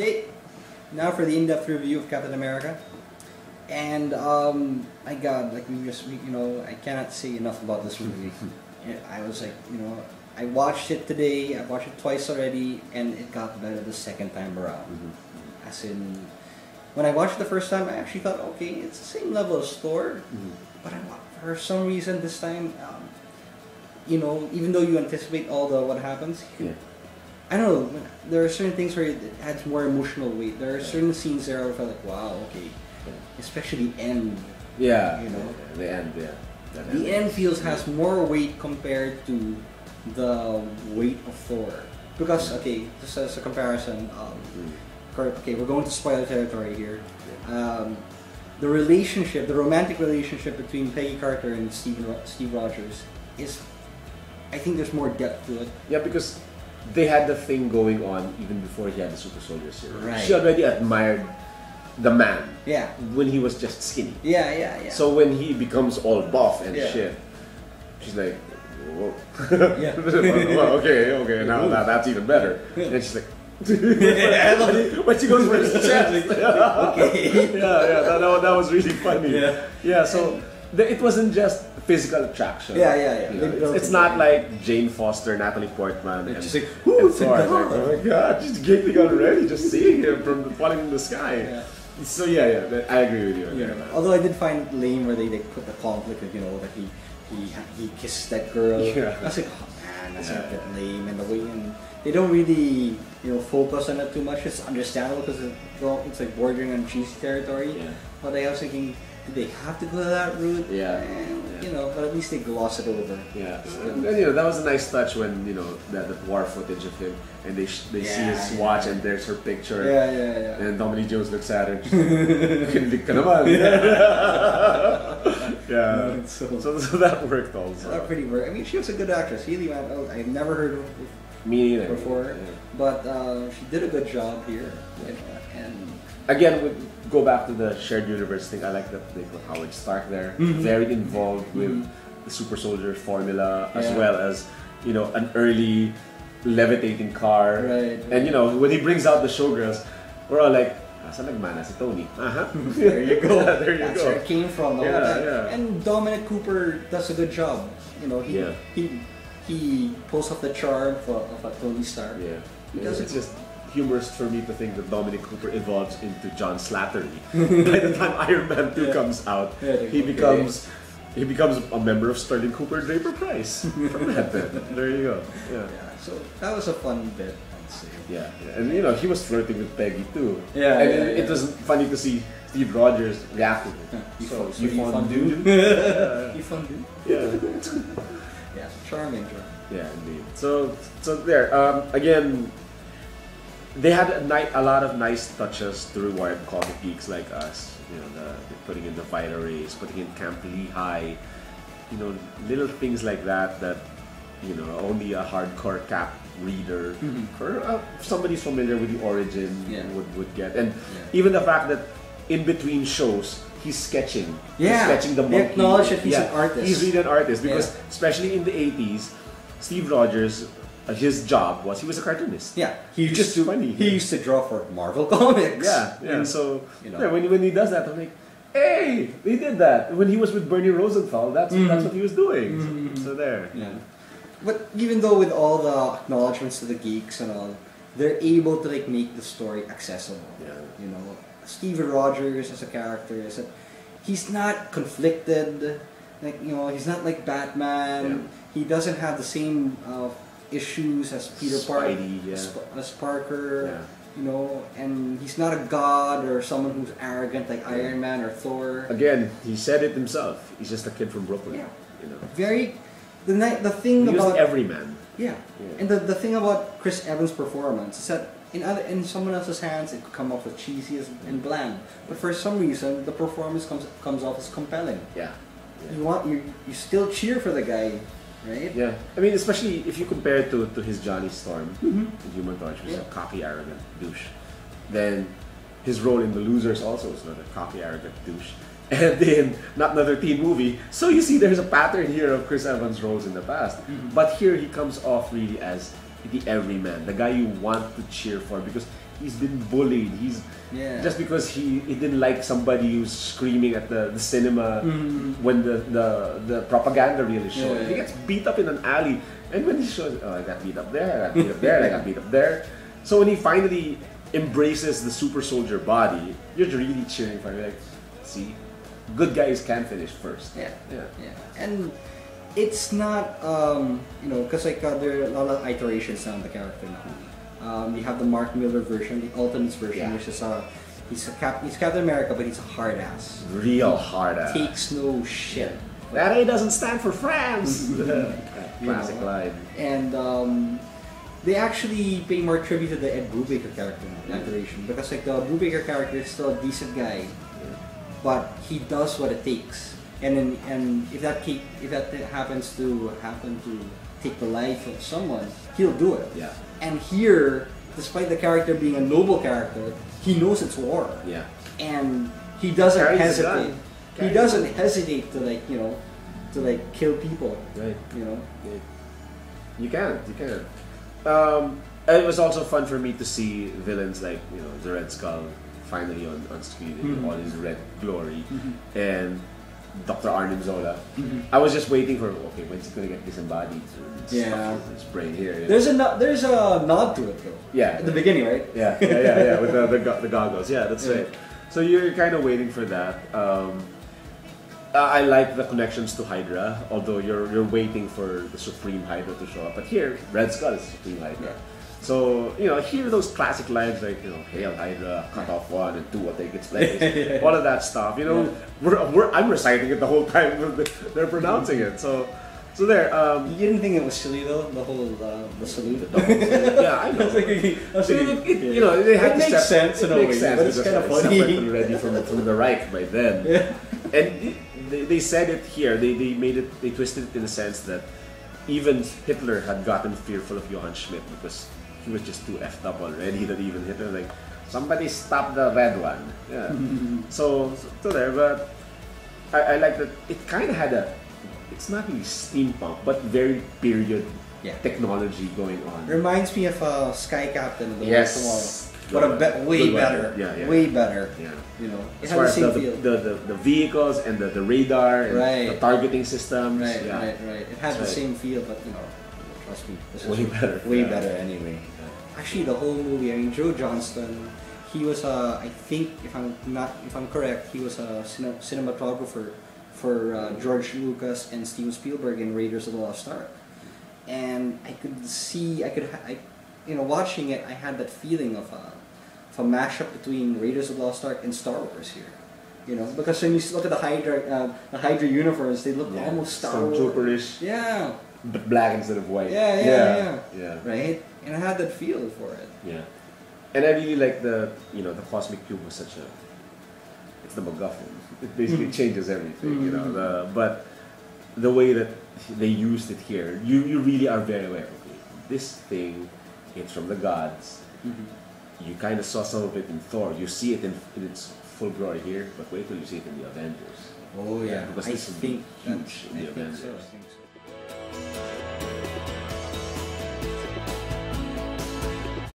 Okay, now for the in-depth review of Captain America. And my God, like I cannot say enough about this movie. I was like, I watched it today. I watched it twice already, and it got better the second time around. As in, when I watched it the first time, I actually thought, okay, it's the same level as Thor, but for some reason this time, even though you anticipate all what happens, I don't know. There are certain things where it adds more emotional weight. There are certain scenes there where I felt like, wow, okay. Especially the end. Yeah. The end. Yeah. The end has more weight compared to the weight of Thor. Because just as a comparison, okay, we're going to spoiler territory here. The romantic relationship between Peggy Carter and Steve Rogers is, I think there's more depth to it. Yeah, because they had the thing going on even before he had the Super Soldier serum. Right. She already admired the man. Yeah. When he was just skinny. Yeah. So when he becomes all buff and shit, she's like, whoa. Yeah. Well, okay, now that's even better. And she's like, when she goes for his chest. Okay. Yeah, that was really funny. Yeah. So it wasn't just physical attraction. Yeah. It's not like Jane Foster, Natalie Portman. It's and, just like, ooh, it's like, oh my God, she's gaping already just seeing him from falling in the sky. Yeah. So I agree with you. Yeah. Although I did find it lame where they put the conflict of that he kissed that girl. Yeah. I was like, oh man, that's a bit lame, and the way they don't really focus on it too much. It's understandable because it's like bordering on cheesy territory. Yeah. But I was thinking, did they have to go that route? Yeah. But at least they gloss it over. Yeah. And that was a nice touch when that war footage of him and they see his watch and there's her picture. Yeah. And Dominique Jones looks at her and she's like, "Kinlig ka naman." Yeah. So that worked also. That pretty worked. I mean, she was a good actress. Healy Mantel, I've never heard of me neither before, but she did a good job here. And again, go back to the shared universe thing. I like that they put Howard Stark there, very involved with the Super Soldier formula, as well as an early levitating car. Right. And when he brings out the showgirls, we're all like, "Saan nagmana si Tony?" There you go. There you That's go. where it came from. Yeah. And Dominic Cooper does a good job. He pulls off the charm of a Tony Stark. Yeah. Because it's just humorous for me to think that Dominic Cooper evolves into John Slattery. By the time Iron Man 2 comes out, he becomes a member of Sterling Cooper Draper Price from Red Dead. There you go. Yeah. So that was a fun bit, I'd say. Yeah. And he was flirting with Peggy too. Yeah. And it was funny to see Steve Rogers reacting. You fondue? You fondue? Yeah. Yeah, charming. Yeah, indeed. So there. Again, they had a lot of nice touches to reward comic geeks like us. Putting in the fighter race, putting in Camp Lehigh. Little things like that only a hardcore Cap reader or somebody familiar with the origin would get. And even the fact that in between shows he's sketching. He's sketching the monkey. They acknowledge that he's an artist. He's really an artist because especially in the 80s, Steve Rogers, his job was he was a cartoonist. Yeah, He used to draw for Marvel Comics. Yeah. And so when he does that, I'm like, hey, they did that when he was with Bernie Rosenthal. That's what he was doing. So there. Yeah. But even though with all the acknowledgements to the geeks and all, they're able to make the story accessible. Yeah. Steve Rogers as a character he's not conflicted. He's not like Batman. Yeah. He doesn't have the same issues as Peter Parker, as Parker. Yeah. And he's not a god or someone who's arrogant like Iron Man or Thor. Again, he said it himself. He's just a kid from Brooklyn. Yeah. The thing he about was every man. Yeah. And the thing about Chris Evans' performance is that in someone else's hands it could come off as cheesy and bland, but for some reason the performance comes off as compelling. Yeah. You still cheer for the guy, right? Yeah. I mean, especially if you compare it to his Johnny Storm in Human Torch, who's a cocky, arrogant douche. Then his role in The Losers also is another cocky, arrogant douche. And then not another teen movie. So you see there's a pattern here of Chris Evans' roles in the past. But here he comes off really as the everyman, the guy you want to cheer for because he's been bullied. He's just because he didn't like somebody who's screaming at the cinema when the propaganda really showed. He gets beat up in an alley, and when he shows, oh, I got beat up there, I got beat up there, I got beat up there. So when he finally embraces the super soldier body, you're really cheering for him. Like, see, good guys can finish first. Yeah. And it's not, you know, because like there are a lot of iterations on the character now. You have the Mark Miller version, the Ultimates version, which is he's Captain America, but he's a hard ass. Real hard ass. Takes no shit. That A doesn't stand for France. Classic line. And they actually pay more tribute to the Ed Brubaker character in the iteration, because like the Brubaker character is still a decent guy, but he does what it takes. And if that happens to take the life of someone, he'll do it. Yeah. And here, despite the character being a noble character, he knows it's war. Yeah. And he doesn't hesitate. He Carries doesn't hesitate to kill people. Right. You know. Yeah. You can. It was also fun for me to see villains like the Red Skull finally on screen in all his red glory, and Dr. Arnim Zola. I was just waiting for when's he gonna get disembodied? His brain here. You know? There's a nod to it though. Yeah. At the beginning, right? Yeah. With the goggles. Yeah, that's right. So you're kind of waiting for that. I like the connections to Hydra, although you're waiting for the Supreme Hydra to show up. But here, Red Skull is Supreme Hydra. Yeah. So, hear those classic lines like, Hail Hydra, cut off one and two will take its place. All of that stuff. I'm reciting it the whole time they're pronouncing it. So there. You didn't think it was silly though, the whole the salute. Yeah, I know. It makes sense in a way, but it's kind of funny. Already from the Reich by then. Yeah. And they said it here. They twisted it in the sense that even Hitler had gotten fearful of Johann Schmidt because he was just too effed up already. That even Hitler like somebody stop the red one. Yeah. So there, but I like that it kind of had it's not really steampunk, but very period technology going on. Reminds me of Sky Captain of the Yes. But way better. Yeah. Way better. Yeah. It as far has as the same feel. the vehicles and the radar and the targeting systems. Right. It had the same feel, but trust me, this way is better. Way better anyway. Yeah. Actually, the whole movie. I mean, Joe Johnston. He was I think if I'm correct, he was a cinematographer for George Lucas and Steven Spielberg in Raiders of the Lost Ark, and I could see, watching it, I had that feeling of a mashup between Raiders of the Lost Ark and Star Wars here, because when you look at the Hydra uniforms, they look almost Star Wars. Stormtrooperish. Yeah. But black instead of white. Yeah. Right, and I had that feel for it. Yeah, and I really like the cosmic cube was it's the MacGuffin. It basically changes everything, but the way that they used it here, you really are very aware. Okay, this thing, it's from the gods. You kind of saw some of it in Thor. You see it in its full glory here, but wait till you see it in the Avengers. Oh yeah, because I this think huge in the Avengers. I think so.